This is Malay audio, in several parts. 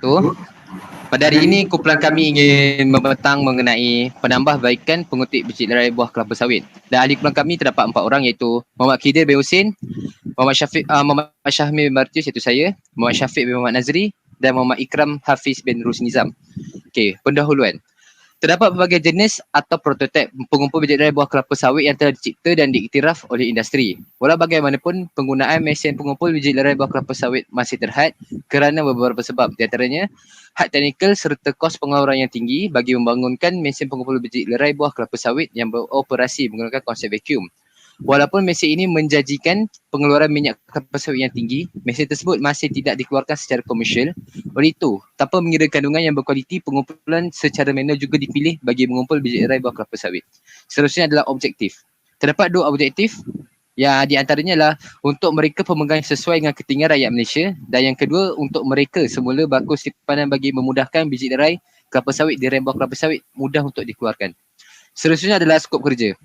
wabarakatuh. Pada hari ini, kumpulan kami ingin membentang mengenai penambahbaikan pengutip biji lerai buah kelapa sawit. Dan ahli kumpulan kami terdapat 4 orang iaitu Muhammad Khidir bin Husin, Muhammad Syahmir bin Martius iaitu saya, Muhammad Syafiq bin Muhammad Nazri dan Muhammad Ikram Hafiz bin Rus Nizam. Okey, pendahuluan. Terdapat berbagai jenis atau prototip pengumpul biji lerai buah kelapa sawit yang telah dicipta dan diiktiraf oleh industri. Walau bagaimanapun, penggunaan mesin pengumpul biji lerai buah kelapa sawit masih terhad kerana beberapa sebab. Di antaranya, had teknikal serta kos pengeluaran yang tinggi bagi membangunkan mesin pengumpul biji lerai buah kelapa sawit yang beroperasi menggunakan konsep vacuum. Walaupun mesin ini menjanjikan pengeluaran minyak kelapa sawit yang tinggi, mesin tersebut masih tidak dikeluarkan secara komersial. Oleh itu, tanpa mengira kandungan yang berkualiti, pengumpulan secara manual juga dipilih bagi mengumpul biji lerai buah kelapa sawit. Seterusnya adalah objektif. Terdapat 2 objektif, yang di antaranya adalah untuk mereka pemegang sesuai dengan ketinggian rakyat Malaysia, dan yang kedua untuk mereka semula baku simpanan bagi memudahkan biji lerai kelapa sawit di rem buah kelapa sawit mudah untuk dikeluarkan. Seterusnya adalah skop kerja.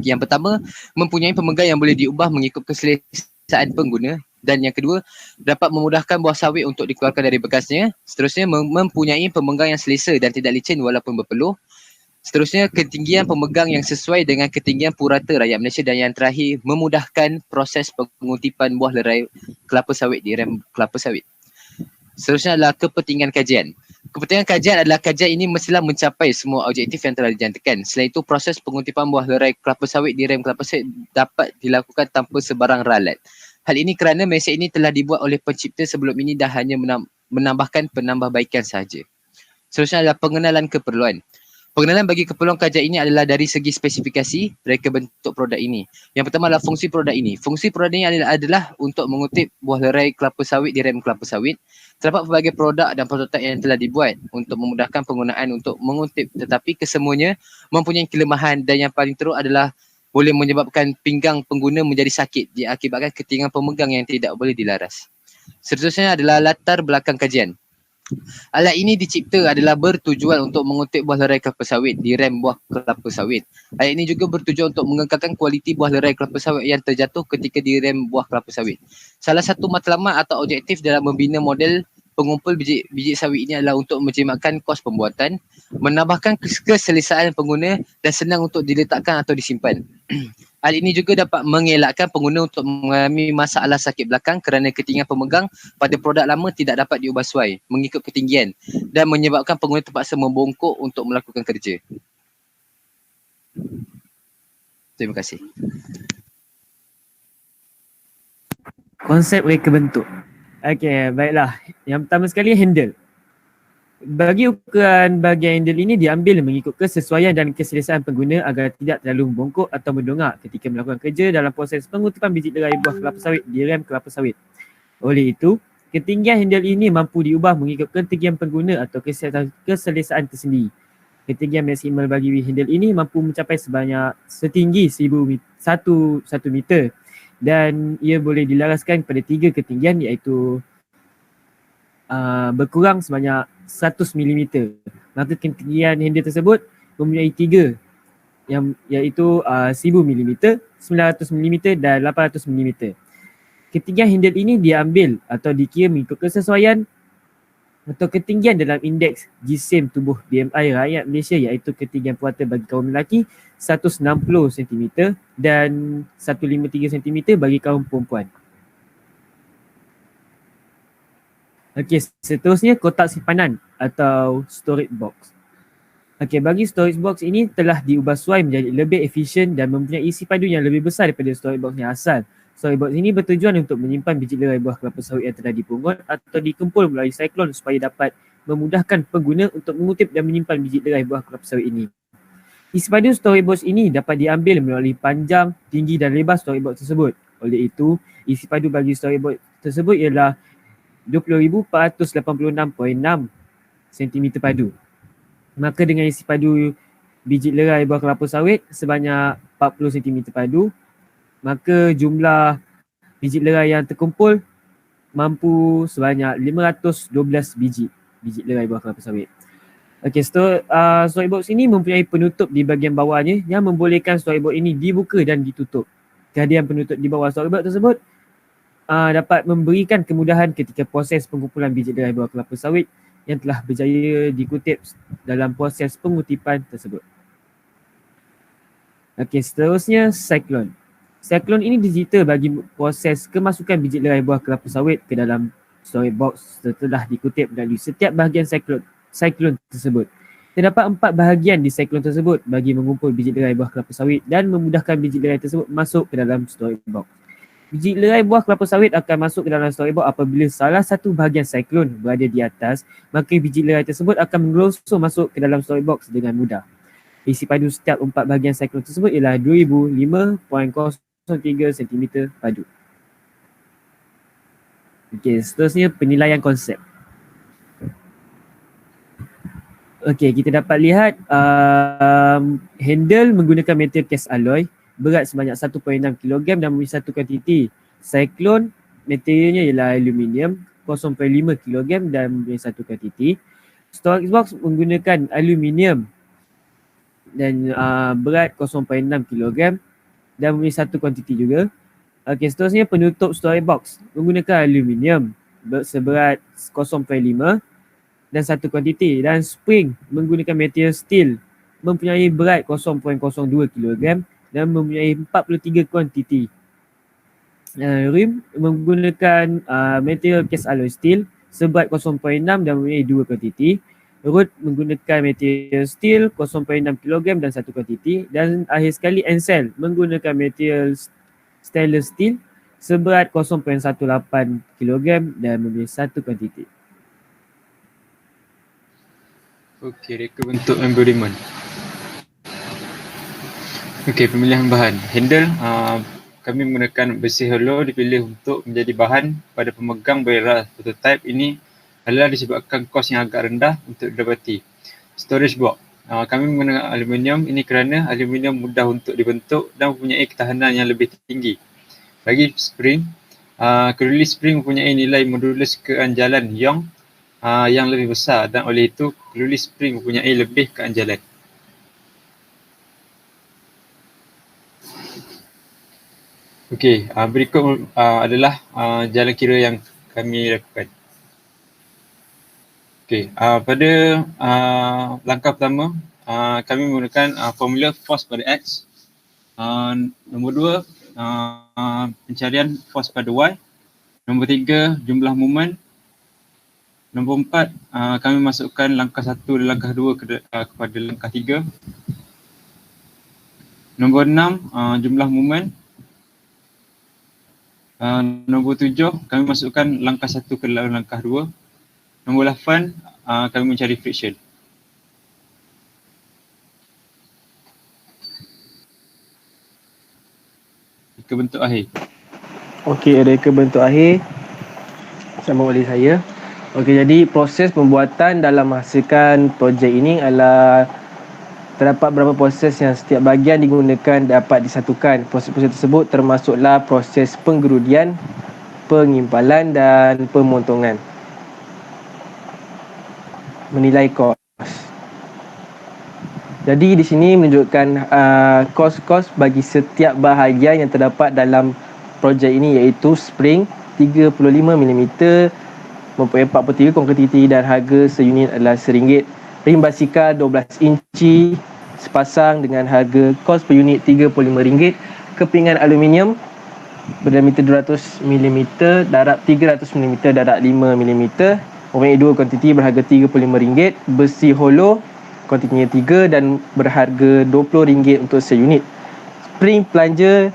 Yang pertama, mempunyai pemegang yang boleh diubah mengikut keselesaan pengguna, dan yang kedua, dapat memudahkan buah sawit untuk dikeluarkan dari bekasnya. Seterusnya, mempunyai pemegang yang selesa dan tidak licin walaupun berpeluh. Seterusnya, ketinggian pemegang yang sesuai dengan ketinggian purata rakyat Malaysia, dan yang terakhir, memudahkan proses pengutipan buah lerai kelapa sawit di rem kelapa sawit. Seterusnya adalah kepentingan kajian. Kepentingan kajian adalah kajian ini mestilah mencapai semua objektif yang telah dijantakan. Selain itu, proses pengutipan buah lerai kelapa sawit di rem kelapa sawit dapat dilakukan tanpa sebarang ralat. Hal ini kerana mesin ini telah dibuat oleh pencipta sebelum ini dan hanya menambahkan penambahbaikan sahaja. Seterusnya adalah pengenalan keperluan. Pengenalan bagi keperluan kajian ini adalah dari segi spesifikasi reka bentuk produk ini. Yang pertama adalah fungsi produk ini. Fungsi produk ini adalah untuk mengutip buah lerai kelapa sawit di rem kelapa sawit. Terdapat pelbagai produk dan prototip yang telah dibuat untuk memudahkan penggunaan untuk mengutip, tetapi kesemuanya mempunyai kelemahan, dan yang paling teruk adalah boleh menyebabkan pinggang pengguna menjadi sakit diakibatkan ketinggian pemegang yang tidak boleh dilaras. Seterusnya adalah latar belakang kajian. Alat ini dicipta adalah bertujuan untuk mengutip buah lerai kelapa sawit di rem buah kelapa sawit. Alat ini juga bertujuan untuk mengekalkan kualiti buah lerai kelapa sawit yang terjatuh ketika di rem buah kelapa sawit. Salah satu matlamat atau objektif dalam membina model pengumpul biji sawit ini adalah untuk menjimatkan kos pembuatan, menambahkan keselesaan pengguna dan senang untuk diletakkan atau disimpan. Hal ini juga dapat mengelakkan pengguna untuk mengalami masalah sakit belakang kerana ketinggian pemegang pada produk lama tidak dapat diubah sesuai mengikut ketinggian dan menyebabkan pengguna terpaksa membongkok untuk melakukan kerja. Terima kasih. Konsep reka bentuk. Okey, baiklah. Yang pertama sekali, handle. Bagi ukuran bahagian handle ini diambil mengikut kesesuaian dan keselesaan pengguna agar tidak terlalu membongkok atau mendongak ketika melakukan kerja dalam proses pengutipan biji lerai buah kelapa sawit di rem kelapa sawit. Oleh itu, ketinggian handle ini mampu diubah mengikut ketinggian pengguna atau keselesaan tersendiri. Ketinggian maksimal bagi handle ini mampu mencapai setinggi 1 meter, dan ia boleh dilaraskan pada 3 ketinggian iaitu berkurang sebanyak 100 mm. Maka ketinggian handle tersebut mempunyai 3 iaitu 1000 mm, 900 mm dan 800 mm. Ketinggian handle ini diambil atau dikira mengikut kesesuaian atau ketinggian dalam indeks jisim tubuh BMI rakyat Malaysia, iaitu ketinggian purata bagi kaum lelaki 160 cm dan 153 cm bagi kaum perempuan. Okey, seterusnya kotak simpanan atau storage box. Okey, bagi storage box ini telah diubah suai menjadi lebih efisien dan mempunyai isi padu yang lebih besar daripada storage box yang asal. Storage box ini bertujuan untuk menyimpan biji lerai buah kelapa sawit yang telah dipungut atau dikumpul melalui siklon supaya dapat memudahkan pengguna untuk mengutip dan menyimpan biji lerai buah kelapa sawit ini. Isi padu storage box ini dapat diambil melalui panjang, tinggi dan lebar storage box tersebut. Oleh itu, isi padu bagi storage box tersebut ialah 20,486.6 cm padu. Maka dengan isi padu biji lerai buah kelapa sawit sebanyak 40 cm padu, maka jumlah biji lerai yang terkumpul mampu sebanyak 512 biji lerai buah kelapa sawit. Okey, storage box ini mempunyai penutup di bahagian bawahnya yang membolehkan storage box ini dibuka dan ditutup. Kehadiran penutup di bawah storage box tersebut dapat memberikan kemudahan ketika proses pengumpulan biji lerai buah kelapa sawit yang telah berjaya dikutip dalam proses pengutipan tersebut. Okey, seterusnya siklon. Siklon ini digital bagi proses kemasukan biji lerai buah kelapa sawit ke dalam storage box setelah dikutip melalui setiap bahagian siklon tersebut. Terdapat 4 bahagian di siklon tersebut bagi mengumpul biji lerai buah kelapa sawit dan memudahkan biji lerai tersebut masuk ke dalam storage box. Biji lerai buah kelapa sawit akan masuk ke dalam storage box apabila salah satu bahagian siklon berada di atas, maka biji lerai tersebut akan menggelosor masuk ke dalam storage box dengan mudah. Isi padu setiap 4 bahagian siklon tersebut ialah 2005.03 cm padu. Okey, seterusnya penilaian konsep. Okey, kita dapat lihat handle menggunakan material cast alloy, berat sebanyak 1.6 kg dan memiliki satu kuantiti. Siklon materialnya ialah aluminium 0.5 kg dan memiliki satu kuantiti. Storage box menggunakan aluminium dan berat 0.6 kg dan memiliki satu kuantiti juga. Okey, seterusnya penutup storage box menggunakan aluminium seberat 0.5 dan satu kuantiti, dan spring menggunakan material steel mempunyai berat 0.02 kg dan mempunyai 43 kuantiti. Rim menggunakan material cast alloy steel seberat 0.6 dan mempunyai 2 kuantiti. Rod menggunakan material steel 0.6 kg dan satu kuantiti, dan akhir sekali ensel menggunakan material stainless steel seberat 0.18 kg dan mempunyai satu kuantiti. Okey, reka bentuk embodiment. Okey, pemilihan bahan. Handle, kami menggunakan besi hollow dipilih untuk menjadi bahan pada pemegang bendera prototype ini adalah disebabkan kos yang agak rendah untuk didapati. Storage box. Kami menggunakan aluminium ini kerana aluminium mudah untuk dibentuk dan mempunyai ketahanan yang lebih tinggi. Bagi spring, kedua spring mempunyai nilai modulus keanjalan Young yang lebih besar dan oleh itu keluli spring mempunyai lebih keanjalan. Okey, berikut adalah jalan kira yang kami lakukan. Okey, pada langkah pertama kami menggunakan formula force pada X. Nombor 2, pencarian force pada Y. Nombor 3, jumlah moment. Nombor 4, kami masukkan langkah 1 dan langkah 2 kepada langkah 3. Nombor 6, jumlah moment. Nombor 7, kami masukkan langkah 1 ke dalam langkah 2. Nombor 8, kami mencari friction. Reka bentuk akhir. Okey, reka bentuk akhir sama oleh saya. Okey, jadi proses pembuatan dalam menghasilkan projek ini adalah terdapat beberapa proses yang setiap bahagian digunakan dapat disatukan. Proses-proses tersebut termasuklah proses penggerudian, pengimpalan dan pemotongan. Menilai kos. Jadi di sini menunjukkan kos-kos bagi setiap bahagian yang terdapat dalam projek ini, iaitu spring 35mm, mempunyai 43 kuantiti dan harga seunit adalah RM1. Rim basikal 12 inci sepasang dengan harga kos per unit RM35. Kepingan aluminium berdiameter 200mm, darab 300mm, darab 5mm, mempunyai 2 kuantiti berharga RM35. Besi hollow kuantitinya 3 dan berharga RM20 untuk seunit. Spring plunger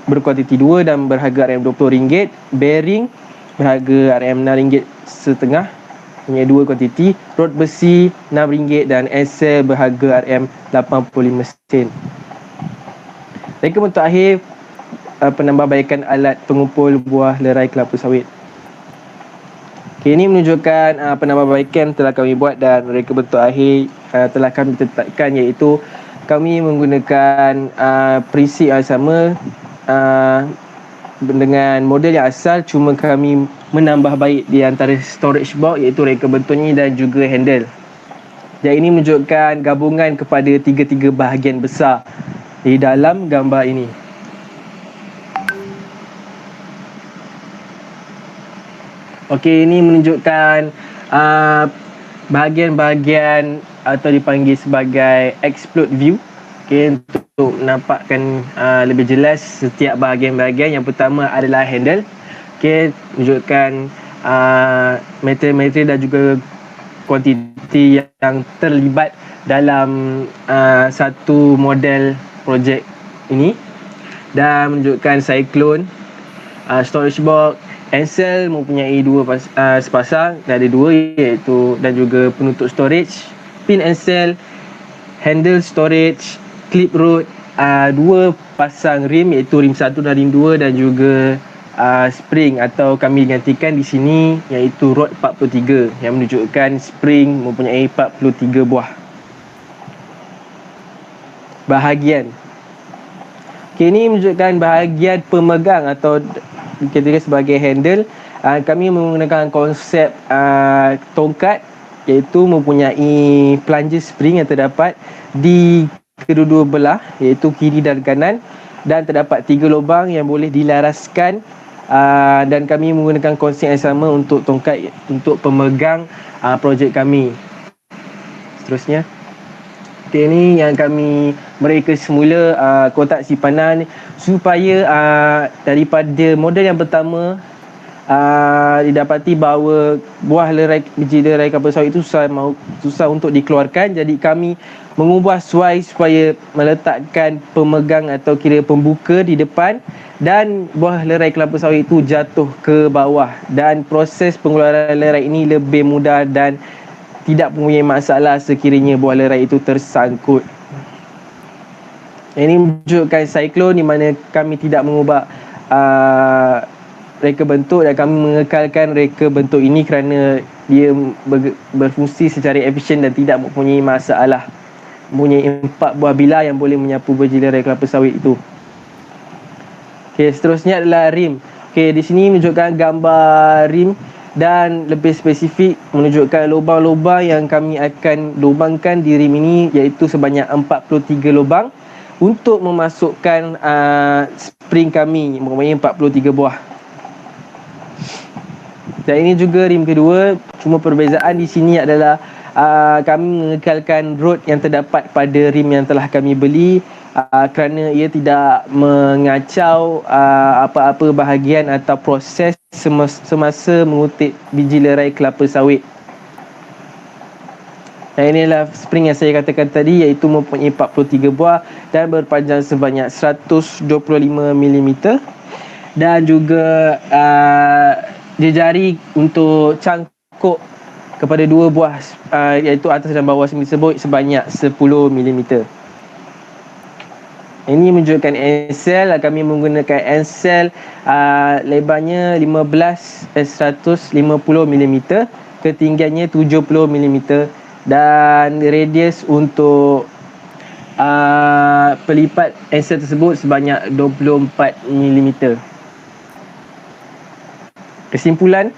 berkuantiti 2 dan berharga RM20. Bearing berharga RM6.5, punya 2 kuantiti. Rod besi RM6 dan axle berharga RM85. Reka bentuk akhir penambahbaikan alat pengumpul buah lerai kelapa sawit. Okay, ini menunjukkan penambahbaikan telah kami buat dan reka bentuk akhir telah kami tetapkan, iaitu kami menggunakan prinsip yang sama dengan model yang asal, cuma kami menambah baik di antara storage box, iaitu reka bentuknya dan juga handle. Dan ini menunjukkan gabungan kepada tiga-tiga bahagian besar di dalam gambar ini. Okey, ini menunjukkan bahagian-bahagian atau dipanggil sebagai explode view. Okay, untuk nampakkan lebih jelas setiap bahagian-bahagian. Yang pertama adalah handle. Okay, tunjukkan materi-materi dan juga kuantiti yang terlibat dalam satu model projek ini, dan menunjukkan cyclone, storage box, encel mempunyai sepasang, dan ada dua, iaitu dan juga penutup storage, pin encel, handle storage, clip rod, dua pasang rim, iaitu rim 1 dan rim 2, dan juga spring atau kami gantikan di sini iaitu rod 43 yang menunjukkan spring mempunyai 43 buah bahagian. Okay, ini menunjukkan bahagian pemegang atau dikatakan sebagai handle. Kami menggunakan konsep tongkat, iaitu mempunyai plunger spring yang terdapat di kedua-dua belah, iaitu kiri dan kanan, dan terdapat 3 lubang yang boleh dilaraskan, dan kami menggunakan konsep yang sama untuk tongkat untuk pemegang projek kami. Seterusnya, okay, ini yang kami mereka semula kotak simpanan supaya daripada model yang pertama didapati bahawa buah biji lerai kelapa sawit itu susah untuk dikeluarkan. Jadi kami mengubah suai supaya meletakkan pemegang atau kira pembuka di depan, dan buah lerai kelapa sawit itu jatuh ke bawah, dan proses pengeluaran lerai ini lebih mudah dan tidak mempunyai masalah sekiranya buah lerai itu tersangkut. Ini menunjukkan cyclone di mana kami tidak mengubah reka bentuk, dan kami mengekalkan reka bentuk ini kerana dia berfungsi secara efisien dan tidak mempunyai masalah. Mempunyai 4 buah bilah yang boleh menyapu biji lerai kelapa sawit itu. Okey, seterusnya adalah rim. Okey, di sini menunjukkan gambar rim dan lebih spesifik menunjukkan lubang-lubang yang kami akan lubangkan di rim ini, iaitu sebanyak 43 lubang untuk memasukkan spring kami mempunyai 43 buah. Dan ini juga rim kedua, cuma perbezaan di sini adalah kami mengekalkan rod yang terdapat pada rim yang telah kami beli, kerana ia tidak mengacau apa-apa bahagian atau proses semasa mengutip biji lerai kelapa sawit. Dan inilah spring yang saya katakan tadi, iaitu mempunyai 43 buah dan berpanjang sebanyak 125 mm, dan juga jejari untuk cangkuk kepada 2 buah iaitu atas dan bawah sini tersebut sebanyak 10 mm. Ini menunjukkan encel. Kami menggunakan encel lebarnya 150 mm, ketinggiannya 70 mm, dan radius untuk pelipat encel tersebut sebanyak 24 mm. Kesimpulan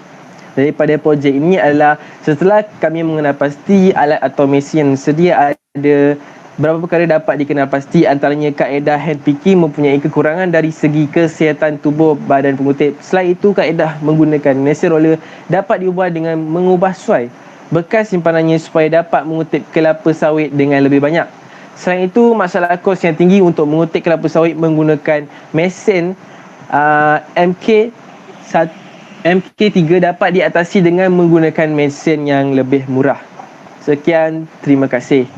daripada projek ini adalah, setelah kami mengenal pasti alat atau mesin sedia ada, beberapa perkara dapat dikenal pasti, antaranya kaedah hand picking mempunyai kekurangan dari segi kesihatan tubuh badan pengutip. Selain itu, kaedah menggunakan mesin roller dapat diubah dengan mengubah suai bekas simpanannya supaya dapat mengutip kelapa sawit dengan lebih banyak. Selain itu, masalah kos yang tinggi untuk mengutip kelapa sawit menggunakan mesin MK3 dapat diatasi dengan menggunakan mesin yang lebih murah. Sekian, terima kasih.